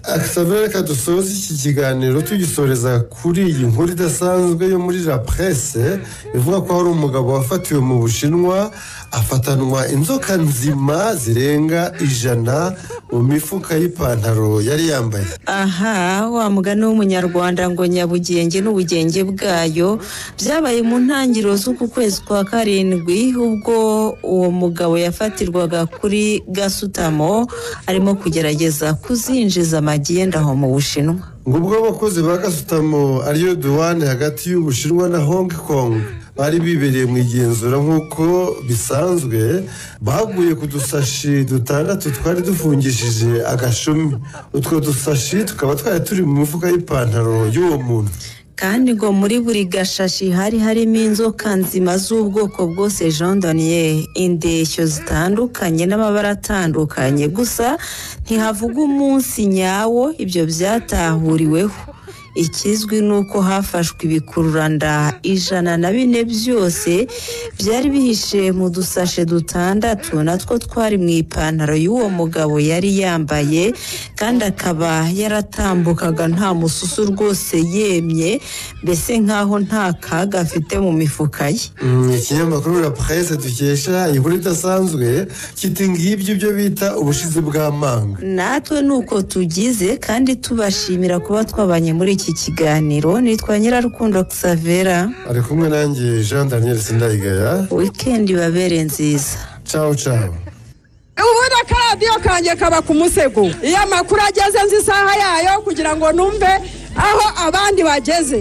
Xavier kadusoza iki kiganiro tugisoreza kuri iyi nkuru idasanzwe yo muri La Presse ivuga ko hari umugabo wafatiwe mu Bushinwa afatanwa inzoka nzima zirenga 100 mu mifuka y'ipantaro yari yambaye. Aha wa mugani w'umunyarwanda ngo nyabugenge n'ubugenge bwayo byabaye mu ntangiriro z'uku kwezi kwa karindwi ubwo uwo mugabo yafatirwaga kuri Gasutamo arimo kugerageza kuzinjiza amagenda aho mu Bushinwa. Ngubwo abakozi ba Gasutamo ariyo douane hagati y'Ubushinwa na Hong Kong bari bibereye mu igenzura nk'uko bisanzwe baguye ku dusashi dutandatu twari dufungishije agashumi. Utwo dusashi tukaba twari turi mu mifuka y'ipantaro y'uwo muntu. Kandi ngo muri buri gashashi hari harimo inzoka nzima z'ubwoko bwose Jean Daniel, indeshyo zitandukanye n'amabara atandukanye, gusa ntihavuga umunsi nyawo ibyo byatahuriweho. Ikizwi nuko hafashwe ibikururanda 104 byose byari bihishe mu dusashe dutandatu natwo twari mu ipantaro y'uwo mugabo yari yambaye, kandi akaba yaratambukaga nta mususu rwose yemye, mbese nkaho nta kaga afite mu mifuka ye. Ikinyamakuru La Presse dukesha inkuru idasanzwe kiti ngibyo byo bita ubushizi bw'amanga. Natwe nuko tugize kandi tubashimira kuba twabanye muri iki kiganiro. Nitwa Nyirarukundo Xavier, ari kumwe nanjye Jean Daniel Sindayigaya. Weekend babere nziza. Ciao ciao. Ubona radio kanje kaba ku musego iyo amakuru ageze nzi isaha yayo kugira ngo numve aho abandi bageze.